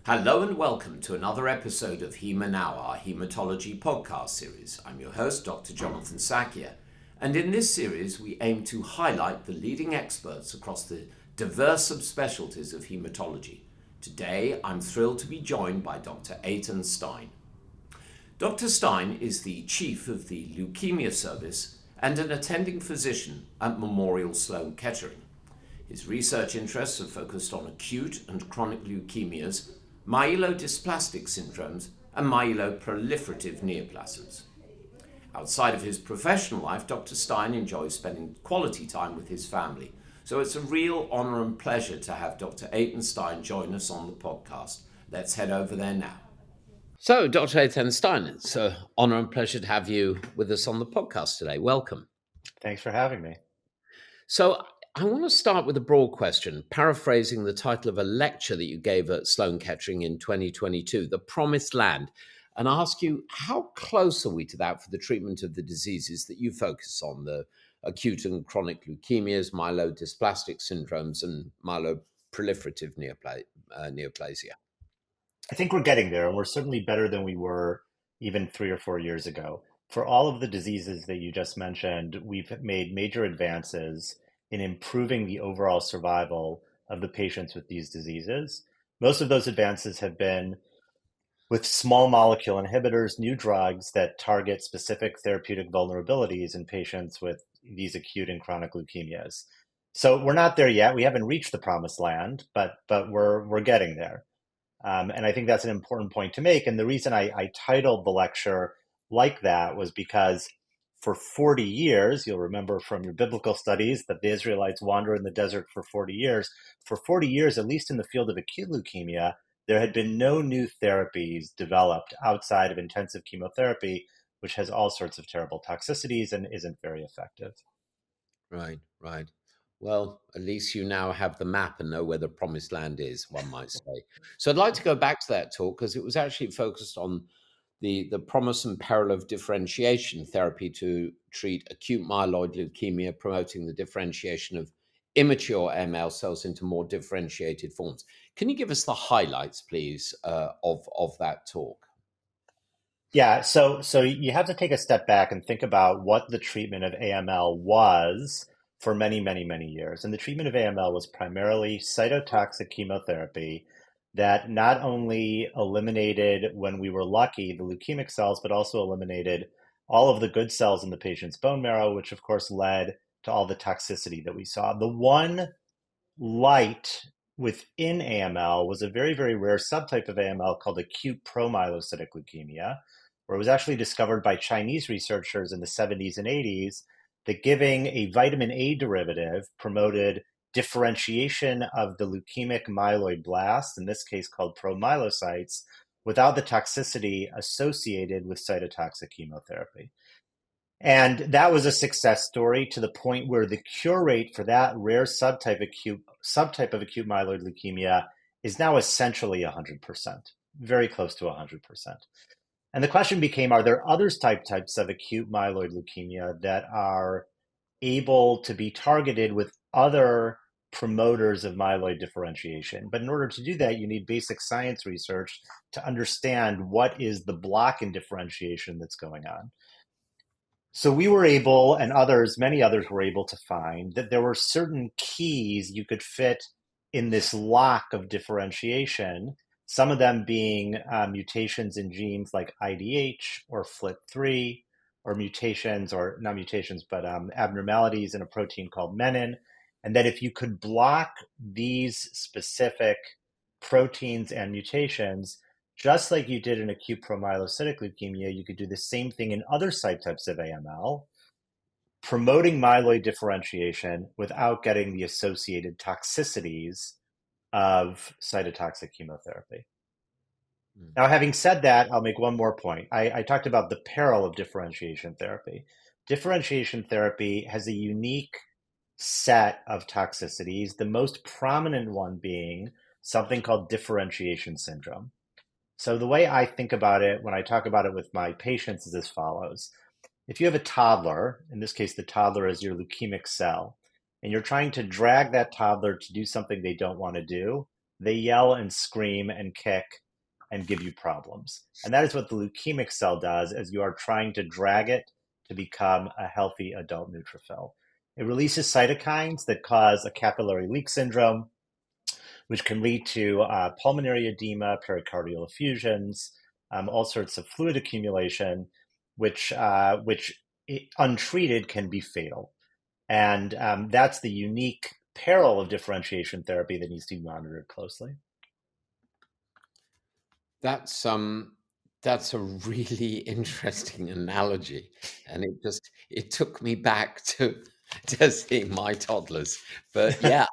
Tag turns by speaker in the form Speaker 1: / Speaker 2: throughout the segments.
Speaker 1: Hello and welcome to another episode of Hema Now, our hematology podcast series. I'm your host, Dr. Jonathan Sakia, and in this series we aim to highlight the leading experts across the diverse subspecialties of hematology. Today I'm thrilled to be joined by Dr. Eytan Stein. Dr. Stein is the chief of the Leukemia Service and an attending physician at Memorial Sloan Kettering. His research interests are focused on acute and chronic leukemias, myelodysplastic syndromes, and myeloproliferative neoplasms. Outside of his professional life, Dr. Stein enjoys spending quality time with his family. So it's a real honor and pleasure to have Dr. Eytan Stein join us on the podcast. Let's head over there now. So, Dr. Eytan Stein, it's an honor and pleasure to have you with us on the podcast today. Welcome.
Speaker 2: Thanks for having me.
Speaker 1: So, I want to start with a broad question, paraphrasing the title of a lecture that you gave at Sloan Kettering in 2022, The Promised Land, and ask you, how close are we to that for the treatment of the diseases that you focus on, the acute and chronic leukemias, myelodysplastic syndromes, and myeloproliferative neoplasia?
Speaker 2: I think we're getting there, and we're certainly better than we were even 3 or 4 years ago. For all of the diseases that you just mentioned, we've made major advances in improving the overall survival of the patients with these diseases. Most of those advances have been with small molecule inhibitors, new drugs that target specific therapeutic vulnerabilities in patients with these acute and chronic leukemias. So we're not there yet. We haven't reached the promised land, but we're getting there. And I think that's an important point to make. And the reason I titled the lecture like that was because for 40 years, you'll remember from your biblical studies that the Israelites wander in the desert for 40 years. For 40 years, at least in the field of acute leukemia, there had been no new therapies developed outside of intensive chemotherapy, which has all sorts of terrible toxicities and isn't very effective.
Speaker 1: Right. Well, at least you now have the map and know where the promised land is, one might say. So I'd like to go back to that talk because it was actually focused on the promise and peril of differentiation therapy to treat acute myeloid leukemia, promoting the differentiation of immature AML cells into more differentiated forms. Can you give us the highlights, please, of that talk?
Speaker 2: Yeah, so you have to take a step back and think about what the treatment of AML was for many, many, many years. And the treatment of AML was primarily cytotoxic chemotherapy that not only eliminated, when we were lucky, the leukemic cells, but also eliminated all of the good cells in the patient's bone marrow, which of course led to all the toxicity that we saw. The one light within AML was a very, very rare subtype of AML called acute promyelocytic leukemia, where it was actually discovered by Chinese researchers in the 70s and 80s that giving a vitamin A derivative promoted differentiation of the leukemic myeloid blasts, in this case called promyelocytes, without the toxicity associated with cytotoxic chemotherapy. And that was a success story to the point where the cure rate for that rare subtype of acute myeloid leukemia is now essentially 100%, very close to 100%. And the question became, are there other types of acute myeloid leukemia that are able to be targeted with other promoters of myeloid differentiation? But in order to do that, you need basic science research to understand what is the block in differentiation that's going on. So we were able, and many others were able to find that there were certain keys you could fit in this lock of differentiation, some of them being mutations in genes like IDH or FLT3, or mutations, or not mutations, but abnormalities in a protein called menin. And that if you could block these specific proteins and mutations, just like you did in acute promyelocytic leukemia, you could do the same thing in other subtypes of AML, promoting myeloid differentiation without getting the associated toxicities of cytotoxic chemotherapy. Now, having said that, I'll make one more point. I talked about the peril of differentiation therapy. Differentiation therapy has a unique set of toxicities, the most prominent one being something called differentiation syndrome. So the way I think about it when I talk about it with my patients is as follows. If you have a toddler, in this case, the toddler is your leukemic cell, and you're trying to drag that toddler to do something they don't want to do, they yell and scream and kick and give you problems. And that is what the leukemic cell does as you are trying to drag it to become a healthy adult neutrophil. It releases cytokines that cause a capillary leak syndrome, which can lead to pulmonary edema, pericardial effusions, all sorts of fluid accumulation, which untreated can be fatal. And that's the unique peril of differentiation therapy that needs to be monitored closely.
Speaker 1: That's a really interesting analogy, and it took me back to seeing my toddlers. But yeah,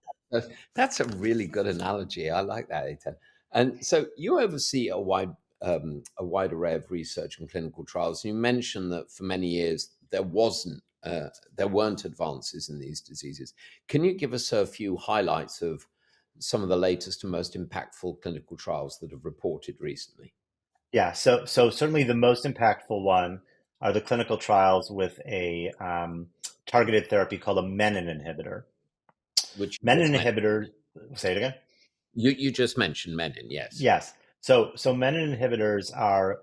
Speaker 1: that's a really good analogy. I like that, Eytan. And so you oversee a wide array of research and clinical trials. You mentioned that for many years there weren't advances in these diseases. Can you give us a few highlights of some of the latest and most impactful clinical trials that have reported recently?
Speaker 2: Yeah, so certainly the most impactful one are the clinical trials with a targeted therapy called a menin inhibitor.
Speaker 1: Which you
Speaker 2: Menin
Speaker 1: just mentioned.
Speaker 2: inhibitors, say it again.
Speaker 1: You just mentioned menin, yes.
Speaker 2: Yes. So menin inhibitors are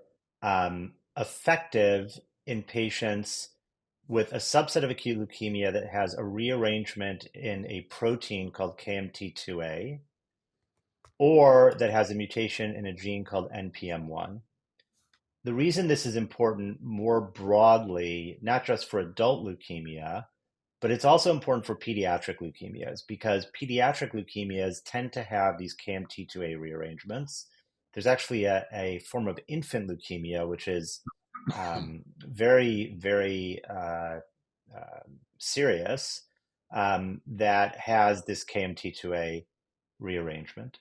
Speaker 2: effective in patients with a subset of acute leukemia that has a rearrangement in a protein called KMT2A, or that has a mutation in a gene called NPM1. The reason this is important more broadly, not just for adult leukemia, but it's also important for pediatric leukemias because pediatric leukemias tend to have these KMT2A rearrangements. There's actually a form of infant leukemia, which is very, very serious, that has this KMT2A rearrangement.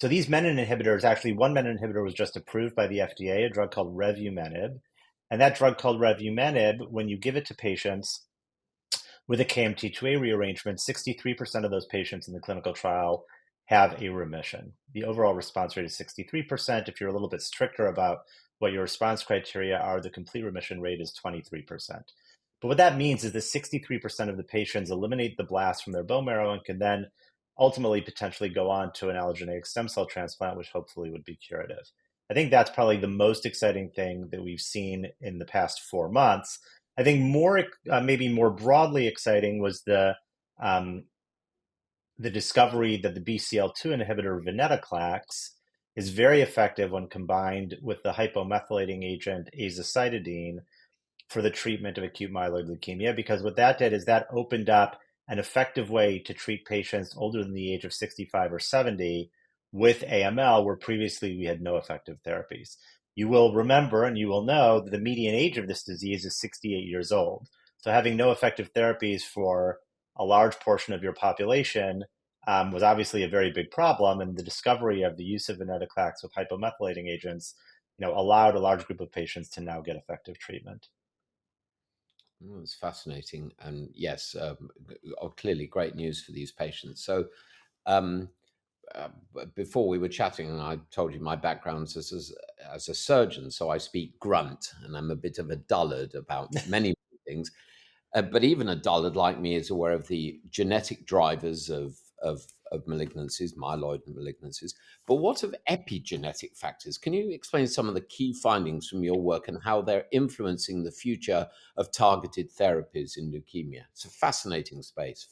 Speaker 2: So these menin inhibitors, actually, one menin inhibitor was just approved by the FDA, a drug called revumenib. And that drug called revumenib, when you give it to patients with a KMT2A rearrangement, 63% of those patients in the clinical trial have a remission. The overall response rate is 63%. If you're a little bit stricter about what your response criteria are, the complete remission rate is 23%. But what that means is that 63% of the patients eliminate the blast from their bone marrow and can then ultimately potentially go on to an allogeneic stem cell transplant, which hopefully would be curative. I think that's probably the most exciting thing that we've seen in the past 4 months. I think maybe more broadly exciting was the discovery that the BCL2 inhibitor venetoclax is very effective when combined with the hypomethylating agent azacitidine for the treatment of acute myeloid leukemia, because what that did is that opened up an effective way to treat patients older than the age of 65 or 70 with AML, where previously we had no effective therapies. You will remember and you will know that the median age of this disease is 68 years old. So having no effective therapies for a large portion of your population was obviously a very big problem. And the discovery of the use of venetoclax with hypomethylating agents, allowed a large group of patients to now get effective treatment.
Speaker 1: Oh, it's fascinating, and yes, clearly great news for these patients. So, um, before we were chatting, I told you my background as a surgeon, so I speak grunt, and I'm a bit of a dullard about many things. But even a dullard like me is aware of the genetic drivers of malignancies, myeloid malignancies. But what of epigenetic factors? Can you explain some of the key findings from your work and how they're influencing the future of targeted therapies in leukemia? It's a fascinating space.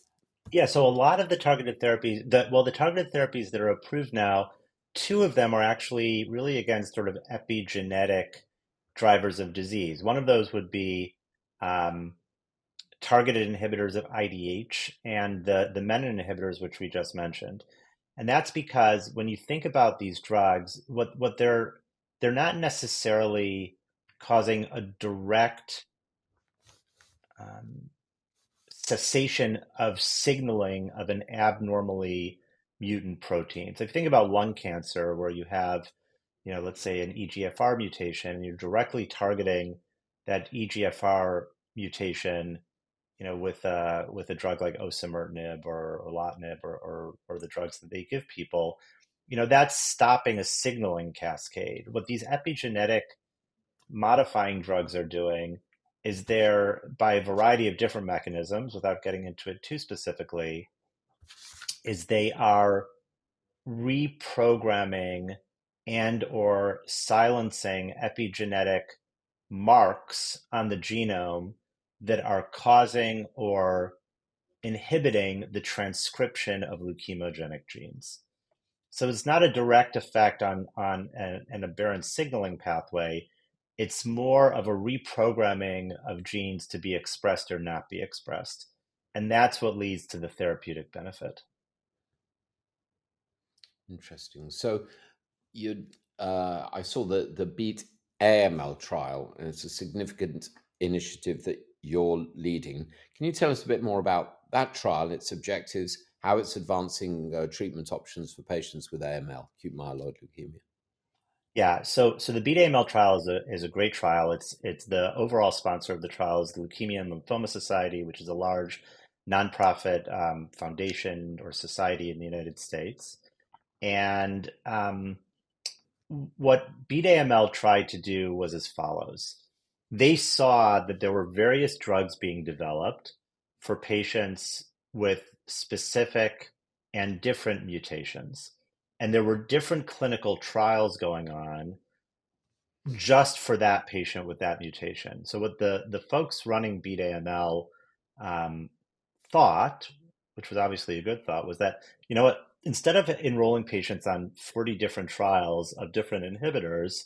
Speaker 2: Yeah, so a lot of the targeted therapies, the targeted therapies that are approved now, two of them are actually really against sort of epigenetic drivers of disease. One of those would be um, targeted inhibitors of IDH and the menin inhibitors, which we just mentioned. And that's because when you think about these drugs, what they're not necessarily causing a direct um, cessation of signaling of an abnormally mutant protein. So if you think about lung cancer, where you have, let's say an EGFR mutation, and you're directly targeting that EGFR mutation, with a drug like osimertinib or erlotinib or the drugs that they give people, that's stopping a signaling cascade. What these epigenetic modifying drugs are doing is they're, by a variety of different mechanisms, without getting into it too specifically, is they are reprogramming and or silencing epigenetic marks on the genome that are causing or inhibiting the transcription of leukemogenic genes. So it's not a direct effect on an aberrant signaling pathway. It's more of a reprogramming of genes to be expressed or not be expressed. And that's what leads to the therapeutic benefit.
Speaker 1: Interesting. So I saw the BEAT AML trial, and it's a significant initiative that you're leading. Can you tell us a bit more about that trial, its objectives, how it's advancing treatment options for patients with AML, acute myeloid leukemia?
Speaker 2: Yeah, so the BEAT AML trial is a great trial. It's the overall sponsor of the trial is the Leukemia and Lymphoma Society, which is a large nonprofit foundation or society in the United States. And what BEAT AML tried to do was as follows. They saw that there were various drugs being developed for patients with specific and different mutations. And there were different clinical trials going on just for that patient with that mutation. So what the folks running BEAT AML thought, which was obviously a good thought, was that, you know what, instead of enrolling patients on 40 different trials of different inhibitors,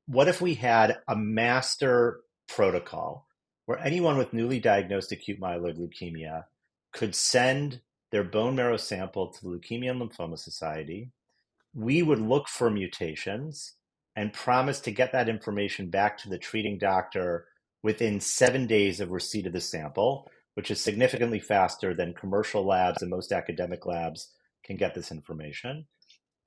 Speaker 2: what if we had a master protocol where anyone with newly diagnosed acute myeloid leukemia could send their bone marrow sample to the Leukemia and Lymphoma Society? We would look for mutations and promise to get that information back to the treating doctor within 7 days of receipt of the sample, which is significantly faster than commercial labs and most academic labs can get this information.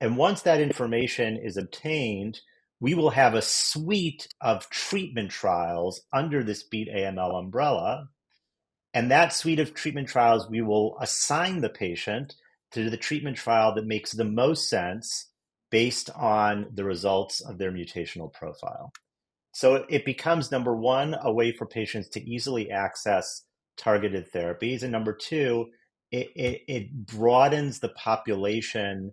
Speaker 2: And once that information is obtained, we will have a suite of treatment trials under this BEAT AML umbrella. And that suite of treatment trials, we will assign the patient to the treatment trial that makes the most sense based on the results of their mutational profile. So it becomes, number one, a way for patients to easily access targeted therapies. And number two, it broadens the population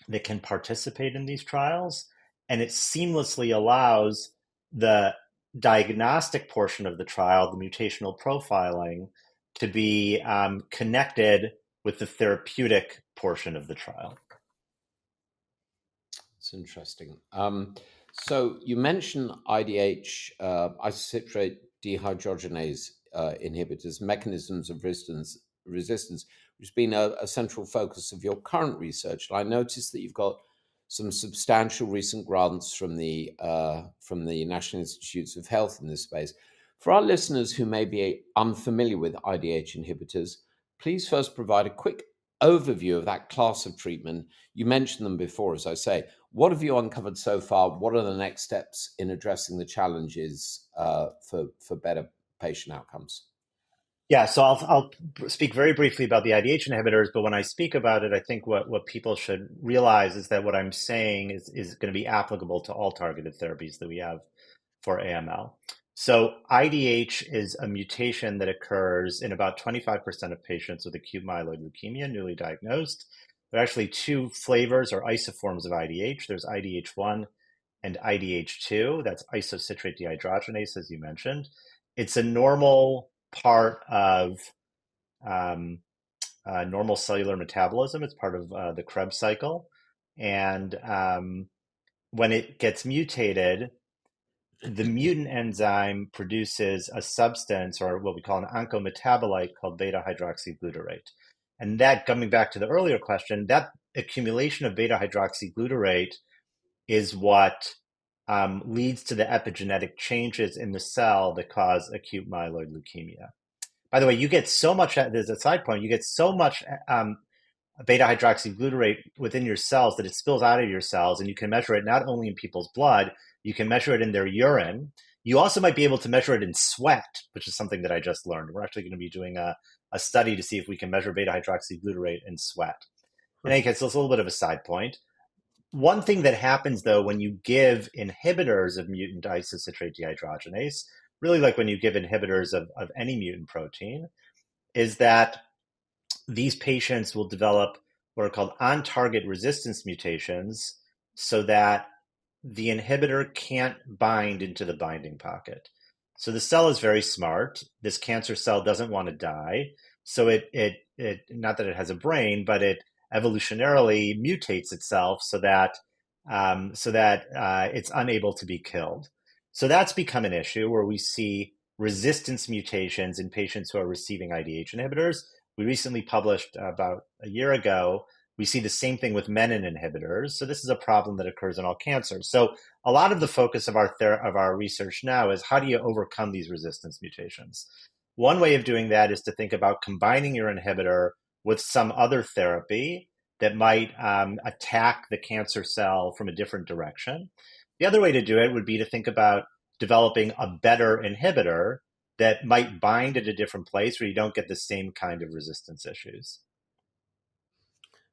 Speaker 2: that can participate in these trials. And it seamlessly allows the diagnostic portion of the trial, the mutational profiling, to be connected with the therapeutic portion of the trial.
Speaker 1: It's interesting. So you mentioned IDH, isocitrate dehydrogenase inhibitors, mechanisms of resistance, which has been a central focus of your current research. And I noticed that you've got some substantial recent grants from the National Institutes of Health in this space. For our listeners who may be unfamiliar with IDH inhibitors, please first provide a quick overview of that class of treatment. You mentioned them before, as I say. What have you uncovered so far? What are the next steps in addressing the challenges for better patient outcomes?
Speaker 2: Yeah, so I'll speak very briefly about the IDH inhibitors, but when I speak about it, I think what people should realize is that what I'm saying is going to be applicable to all targeted therapies that we have for AML. So IDH is a mutation that occurs in about 25% of patients with acute myeloid leukemia, newly diagnosed. There are actually two flavors or isoforms of IDH. There's IDH1 and IDH2. That's isocitrate dehydrogenase, as you mentioned. It's a normal part of normal cellular metabolism. It's part of the Krebs cycle. And when it gets mutated, the mutant enzyme produces a substance, or what we call an oncometabolite, called beta hydroxyglutarate. And that, coming back to the earlier question, that accumulation of beta hydroxyglutarate is what leads to the epigenetic changes in the cell that cause acute myeloid leukemia. By the way, you get so much, there's a side point, you get so much beta hydroxyglutarate within your cells that it spills out of your cells, and you can measure it not only in people's blood, you can measure it in their urine. You also might be able to measure it in sweat, which is something that I just learned. We're actually going to be doing a study to see if we can measure beta hydroxyglutarate in sweat. In any case, it's a little bit of a side point. One thing that happens, though, when you give inhibitors of mutant isocitrate dehydrogenase, really like when you give inhibitors of any mutant protein, is that these patients will develop what are called on-target resistance mutations so that the inhibitor can't bind into the binding pocket. So the cell is very smart. This cancer cell doesn't want to die. So it not that it has a brain, but it evolutionarily mutates itself so that it's unable to be killed. So that's become an issue where we see resistance mutations in patients who are receiving IDH inhibitors. We recently published about a year ago. We see the same thing with menin inhibitors. So this is a problem that occurs in all cancers. So a lot of the focus of our research now is how do you overcome these resistance mutations? One way of doing that is to think about combining your inhibitor with some other therapy that might attack the cancer cell from a different direction. The other way to do it would be to think about developing a better inhibitor that might bind at a different place where you don't get the same kind of resistance issues.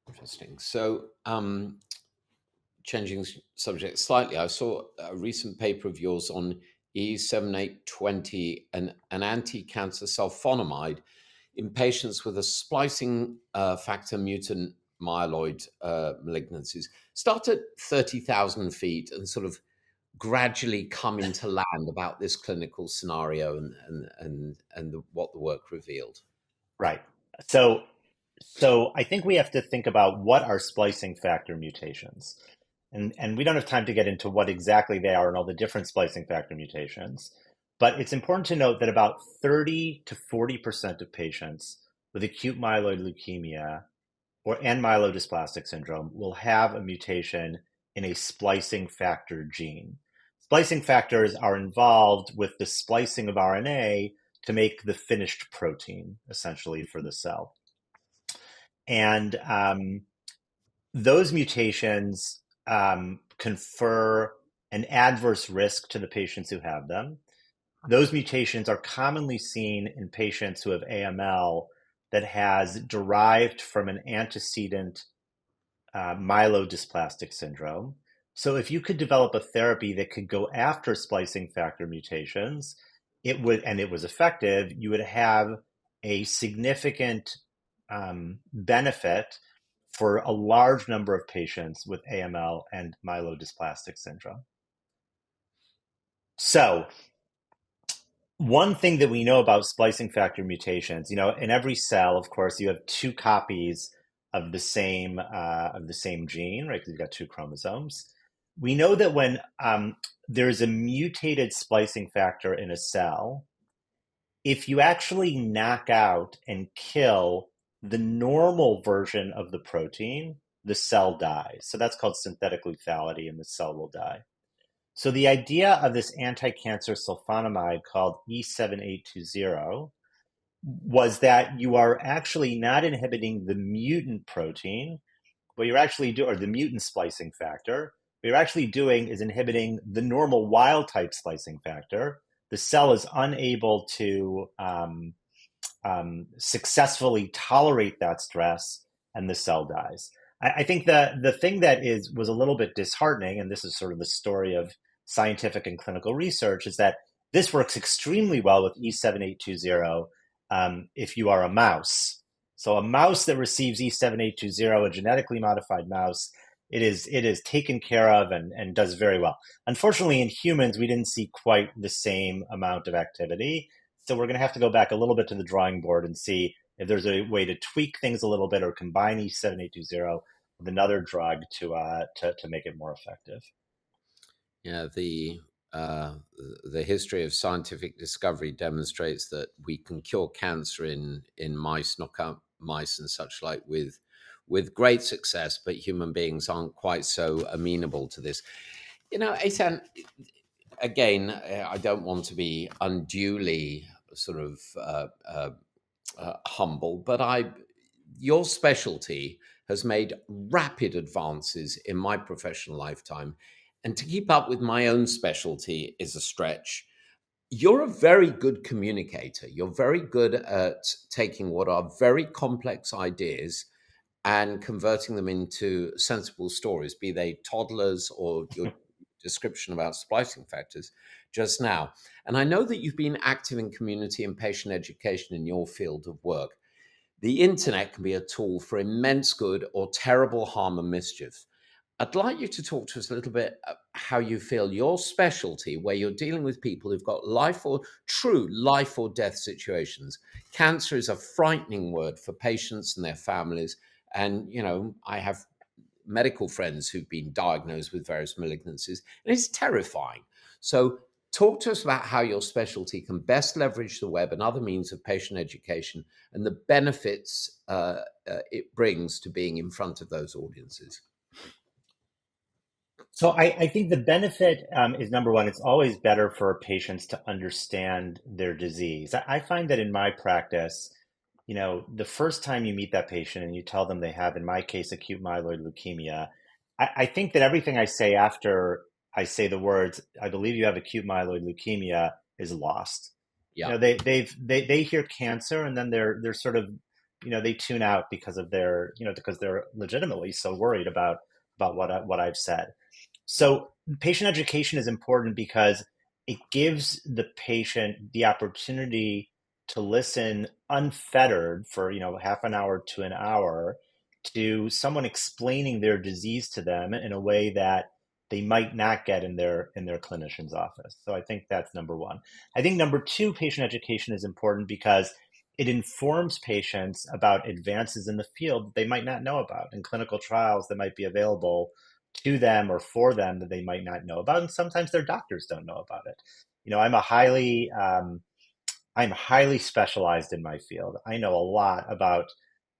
Speaker 1: Interesting. So, changing subject slightly, I saw a recent paper of yours on E7820, an anti-cancer sulfonamide in patients with a splicing factor mutant myeloid malignancies. Start at 30,000 feet and sort of gradually come into land about this clinical scenario and what the work revealed.
Speaker 2: Right. So I think we have to think about what are splicing factor mutations. And we don't have time to get into what exactly they are and all the different splicing factor mutations. But it's important to note that about 30 to 40% of patients with acute myeloid leukemia and myelodysplastic syndrome will have a mutation in a splicing factor gene. Splicing factors are involved with the splicing of RNA to make the finished protein, essentially, for the cell. And those mutations confer an adverse risk to the patients who have them. Those mutations are commonly seen in patients who have AML that has derived from an antecedent myelodysplastic syndrome. So if you could develop a therapy that could go after splicing factor mutations, it was effective, you would have a significant benefit for a large number of patients with AML and myelodysplastic syndrome. So one thing that we know about splicing factor mutations, in every cell, of course, you have two copies of the same gene, right? Because you've got two chromosomes. We know that when there's a mutated splicing factor in a cell, if you actually knock out and kill the normal version of the protein, the cell dies. So that's called synthetic lethality, and the cell will die. So the idea of this anti-cancer sulfonamide called E7820 was that you are actually not inhibiting the mutant protein, what you're actually doing, or the mutant splicing factor. What you're actually doing is inhibiting the normal wild type splicing factor. The cell is unable to successfully tolerate that stress, and the cell dies. I think the thing that was a little bit disheartening, and this is sort of the story of scientific and clinical research, is that this works extremely well with E7820 if you are a mouse. So a mouse that receives E7820, a genetically modified mouse, it is taken care of and does very well. Unfortunately, in humans, we didn't see quite the same amount of activity. So we're going to have to go back a little bit to the drawing board and see if there's a way to tweak things a little bit or combine E7820 with another drug to make it more effective.
Speaker 1: Yeah, the history of scientific discovery demonstrates that we can cure cancer in mice, knockout mice and such like with great success, but human beings aren't quite so amenable to this. Eytan, again, I don't want to be unduly sort of humble, but your specialty has made rapid advances in my professional lifetime. And to keep up with my own specialty is a stretch. You're a very good communicator. You're very good at taking what are very complex ideas and converting them into sensible stories, be they toddlers or your description about splicing factors just now. And I know that you've been active in community and patient education in your field of work. The internet can be a tool for immense good or terrible harm and mischief. I'd like you to talk to us a little bit how you feel your specialty, where you're dealing with people who've got true life or death situations. Cancer is a frightening word for patients and their families. And, I have medical friends who've been diagnosed with various malignancies, and it's terrifying. So, talk to us about how your specialty can best leverage the web and other means of patient education and the benefits it brings to being in front of those audiences.
Speaker 2: So I think the benefit is number one, it's always better for patients to understand their disease. I find that in my practice, the first time you meet that patient and you tell them they have, in my case, acute myeloid leukemia, I think that everything I say after I say the words, I believe you have acute myeloid leukemia, is lost.
Speaker 1: Yeah.
Speaker 2: They hear cancer and then they're sort of, they tune out because of because they're legitimately so worried about what I've said. So patient education is important because it gives the patient the opportunity to listen unfettered for, half an hour to an hour to someone explaining their disease to them in a way that they might not get in their clinician's office. So I think that's number one. I think number two, patient education is important because it informs patients about advances in the field that they might not know about, and clinical trials that might be available to them or for them that they might not know about. And sometimes their doctors don't know about it. I'm highly specialized in my field. I know a lot about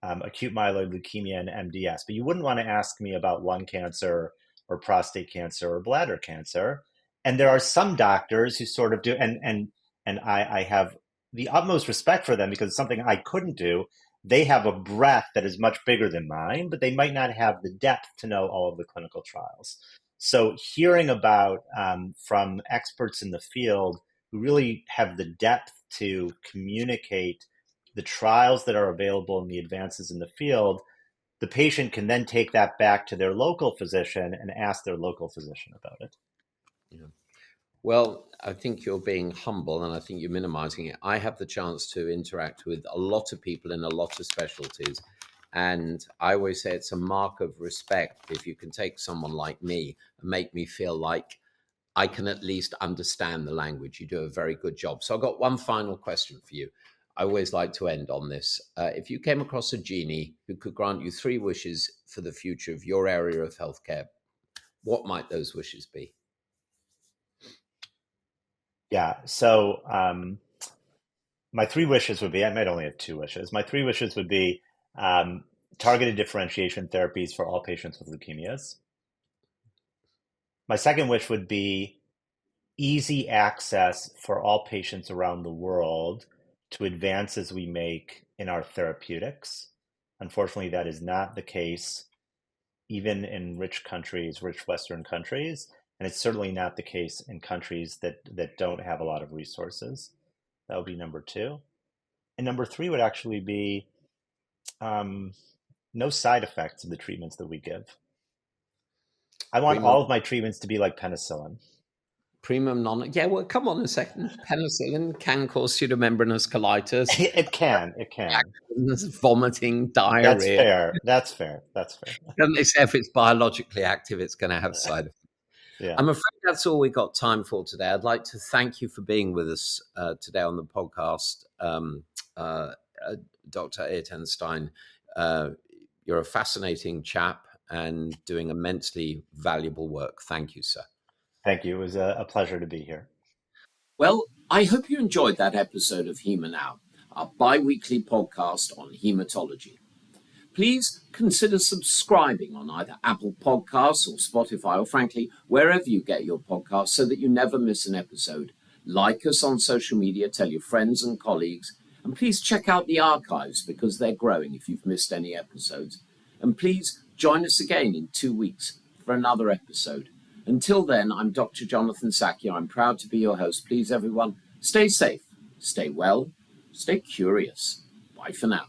Speaker 2: acute myeloid leukemia and MDS, but you wouldn't want to ask me about lung cancer or prostate cancer or bladder cancer. And there are some doctors who sort of do, and I have the utmost respect for them because it's something I couldn't do. They have a breadth that is much bigger than mine, but they might not have the depth to know all of the clinical trials. So hearing about from experts in the field who really have the depth to communicate the trials that are available and the advances in the field, the patient can then take that back to their local physician and ask their local physician about it.
Speaker 1: Yeah. Well, I think you're being humble and I think you're minimizing it. I have the chance to interact with a lot of people in a lot of specialties. And I always say it's a mark of respect if you can take someone like me and make me feel like I can at least understand the language. You do a very good job. So I've got one final question for you. I always like to end on this. If you came across a genie who could grant you 3 wishes for the future of your area of healthcare, what might those wishes be?
Speaker 2: Yeah. So my 3 wishes would be, I might only have 2 wishes. My 3 wishes would be targeted differentiation therapies for all patients with leukemias. My second wish would be easy access for all patients around the world to advances we make in our therapeutics. Unfortunately, that is not the case even in rich countries, rich Western countries, and it's certainly not the case in countries that don't have a lot of resources. That would be number 2. And number 3 would actually be no side effects of the treatments that we give. I want
Speaker 1: Primum,
Speaker 2: all of my treatments to be like penicillin.
Speaker 1: primum non. Yeah, well, come on a second. Penicillin can cause pseudomembranous colitis,
Speaker 2: It can.
Speaker 1: reactions, vomiting,
Speaker 2: That's
Speaker 1: diarrhea.
Speaker 2: fair. That's fair.
Speaker 1: And they say if it's biologically active, it's going to have side effects.
Speaker 2: Yeah.
Speaker 1: I'm afraid that's all we got time for today. I'd like to thank you for being with us today on the podcast, uh, Dr. Eytan Stein. You're a fascinating chap and doing immensely valuable work. Thank you, sir.
Speaker 2: Thank you. It was a pleasure to be here.
Speaker 1: Well, I hope you enjoyed that episode of Hema Now, our bi-weekly podcast on hematology. Please consider subscribing on either Apple Podcasts or Spotify, or frankly, wherever you get your podcasts, so that you never miss an episode. Like us on social media, tell your friends and colleagues, and please check out the archives because they're growing if you've missed any episodes. And please join us again in 2 weeks for another episode. Until then, I'm Dr. Jonathan Sakia. I'm proud to be your host. Please, everyone, stay safe, stay well, stay curious. Bye for now.